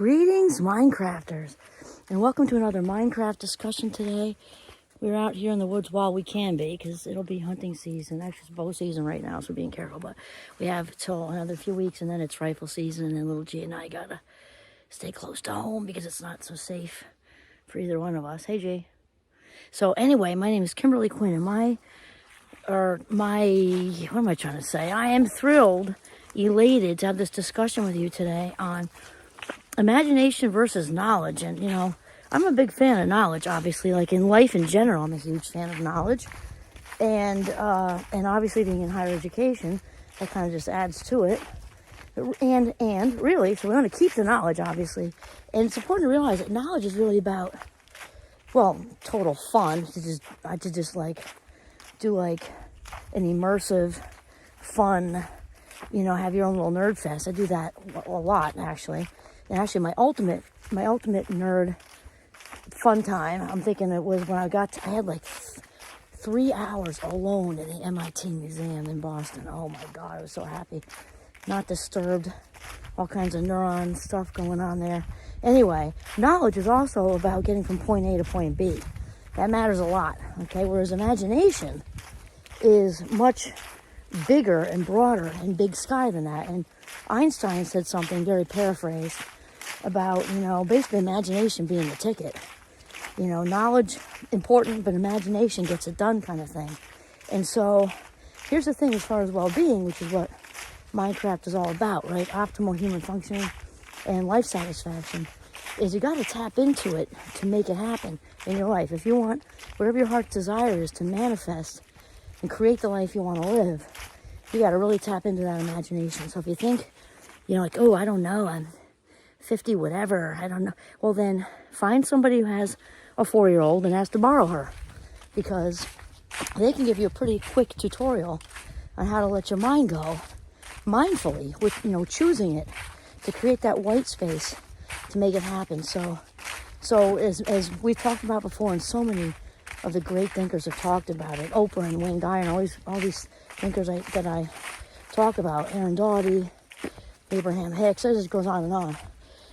Greetings, Minecrafters, and welcome to another Minecraft discussion today. We're out here in the woods while we can be, because it'll be hunting season. Actually, it's bow season right now, so we're being careful, but we have till another few weeks, and then it's rifle season, and then little G and I gotta stay close to home because it's not so safe for either one of us. Hey, G. So anyway, my name is Kimberly Quinn, and what am I trying to say? I am thrilled, elated to have this discussion with you today on imagination versus knowledge. And, I'm a big fan of knowledge, obviously. Like in life in general, I'm a huge fan of knowledge. And obviously being in higher education, that kind of just adds to it. And really, so we want to keep the knowledge, obviously. And it's important to realize that knowledge is really about, total fun. To just do like an immersive, fun, have your own little nerd fest. I do that a lot, actually. And actually, my ultimate nerd fun time, I'm thinking it was when I had like 3 hours alone in the MIT Museum in Boston. Oh my God, I was so happy. Not disturbed. All kinds of neuron stuff going on there. Anyway, knowledge is also about getting from point A to point B. That matters a lot, okay? Whereas imagination is much bigger and broader and big sky than that. And Einstein said something very paraphrased about, basically imagination being the ticket. Knowledge important, but imagination gets it done kind of thing. And so here's the thing as far as well-being, which is what Minecraft is all about, right? Optimal human functioning and life satisfaction, is you got to tap into it to make it happen in your life. If you want whatever your heart's desire is to manifest and create the life you want to live, you got to really tap into that imagination. So if you think, oh, I don't know, I'm 50, whatever, I don't know. Well, then find somebody who has a 4-year-old and ask to borrow her, because they can give you a pretty quick tutorial on how to let your mind go mindfully with, choosing it to create that white space to make it happen. So as we've talked about before, and so many of the great thinkers have talked about it, Oprah and Wayne Dyer and all these thinkers that I talk about, Aaron Doughty, Abraham Hicks, it just goes on and on,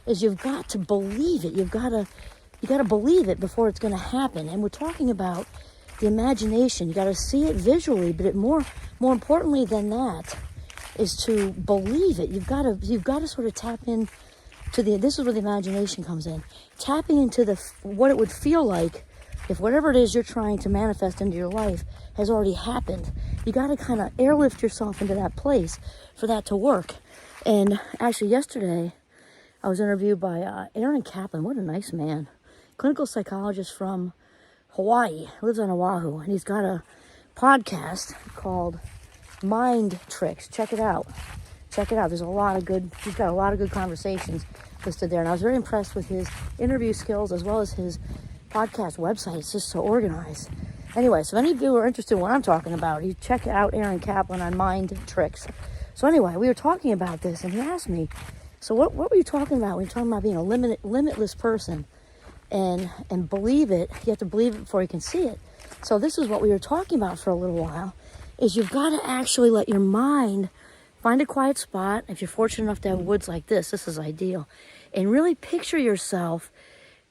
is you've got to believe it. You got to believe it before it's going to happen. And we're talking about the imagination. You got to see it visually, but more importantly than that is to believe it. You've got to sort of tap in to this is where the imagination comes in. Tapping into what it would feel like if whatever it is you're trying to manifest into your life has already happened. You got to kind of airlift yourself into that place for that to work. And actually yesterday, I was interviewed by Aaron Kaplan. What a nice man. Clinical psychologist from Hawaii. Lives on Oahu. And he's got a podcast called Mind Tricks. Check it out. He's got a lot of good conversations listed there. And I was very impressed with his interview skills as well as his podcast website. It's just so organized. Anyway, so if any of you are interested in what I'm talking about, you check out Aaron Kaplan on Mind Tricks. So anyway, we were talking about this, and he asked me, so what were you talking about when you're talking about being a limitless person and believe it? You have to believe it before you can see it. So this is what we were talking about for a little while, is you've got to actually let your mind find a quiet spot. If you're fortunate enough to have woods like this is ideal. And really picture yourself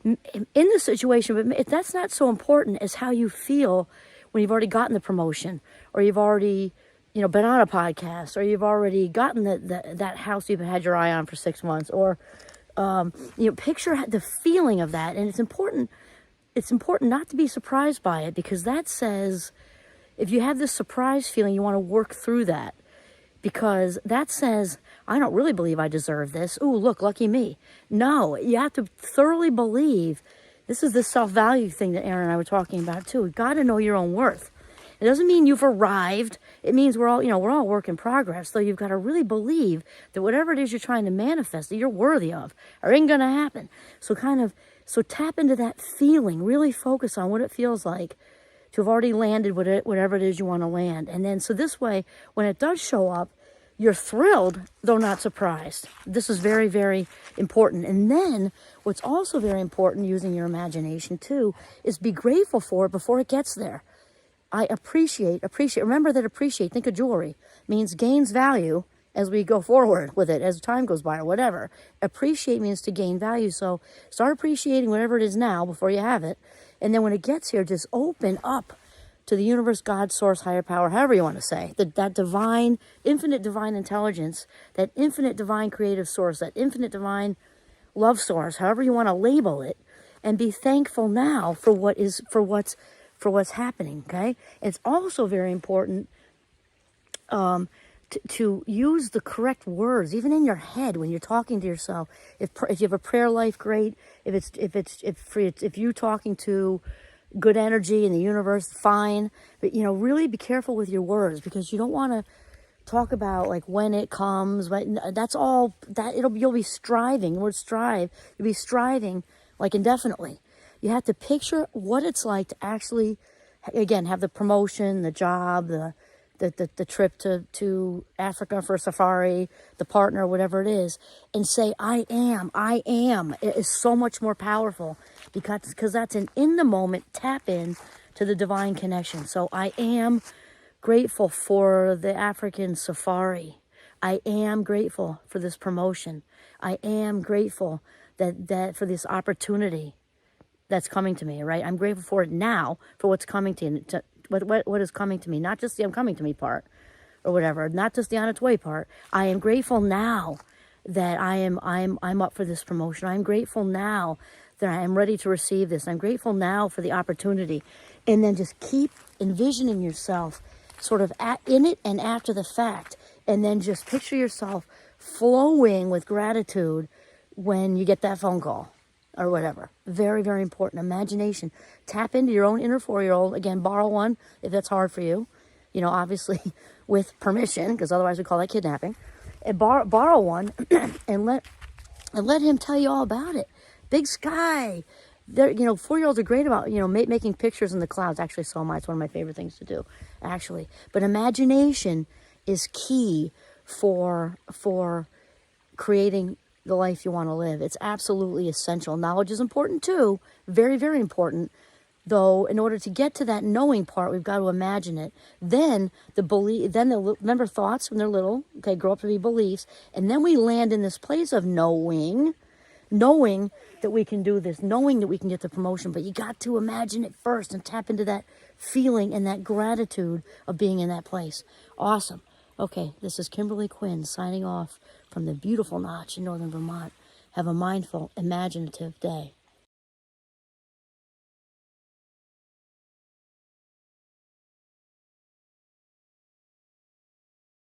in the situation. But if that's not so important as how you feel when you've already gotten the promotion, or you've already been on a podcast, or you've already gotten that house you've had your eye on for 6 months, or picture the feeling of that. And it's important not to be surprised by it, because that says if you have this surprise feeling, you want to work through that, because that says, I don't really believe I deserve this. Ooh, look, lucky me. No, you have to thoroughly believe. This is the self-value thing that Aaron and I were talking about too. You've got to know your own worth. It doesn't mean you've arrived. It means we're all work in progress. So you've got to really believe that whatever it is you're trying to manifest, that you're worthy of, or ain't going to happen. So tap into that feeling. Really focus on what it feels like to have already landed whatever it is you want to land. And then, so this way, when it does show up, you're thrilled, though not surprised. This is very, very important. And then what's also very important, using your imagination too, is be grateful for it before it gets there. I appreciate. Remember that appreciate, think of jewelry, means gains value as we go forward with it, as time goes by or whatever. Appreciate means to gain value. So start appreciating whatever it is now before you have it. And then when it gets here, just open up to the universe, God, source, higher power, however you want to say, that divine, infinite divine intelligence, that infinite divine creative source, that infinite divine love source, however you want to label it, and be thankful now for what's happening. Okay. It's also very important to use the correct words, even in your head when you're talking to yourself. If you have a prayer life, great. If you're talking to good energy in the universe, fine. But really be careful with your words, because you don't want to talk about like when it comes. But that's all that you'll be striving. The word strive. You'll be striving like indefinitely. You have to picture what it's like to actually, again, have the promotion, the job, the trip to Africa for a safari, the partner, whatever it is, and say, I am. It is so much more powerful because that's an in the moment tap in to the divine connection. So I am grateful for the African safari. I am grateful for this promotion. I am grateful that for this opportunity that's coming to me, right? I'm grateful for it now, for what's coming to what is coming to me, not just the I'm coming to me part or whatever, not just the on its way part. I am grateful now that I'm up for this promotion. I'm grateful now that I am ready to receive this. I'm grateful now for the opportunity. And then just keep envisioning yourself sort of in it and after the fact. And then just picture yourself flowing with gratitude when you get that phone call or whatever. Very, very important. Imagination. Tap into your own inner 4-year-old. Again, borrow one if that's hard for you. Obviously with permission, because otherwise we call that kidnapping. And borrow one and let him tell you all about it. Big sky. 4-year-olds are great about, making pictures in the clouds. Actually, so am I. It's one of my favorite things to do, actually. But imagination is key for creating the life you want to live. It's absolutely essential. Knowledge is important too. Very, very important. Though, in order to get to that knowing part, we've got to imagine it. Then remember thoughts when they're little, okay, grow up to be beliefs. And then we land in this place of knowing that we can do this, knowing that we can get the promotion. But you got to imagine it first and tap into that feeling and that gratitude of being in that place. Awesome. Okay, this is Kimberly Quinn signing off from the beautiful Notch in northern Vermont. Have a mindful, imaginative day.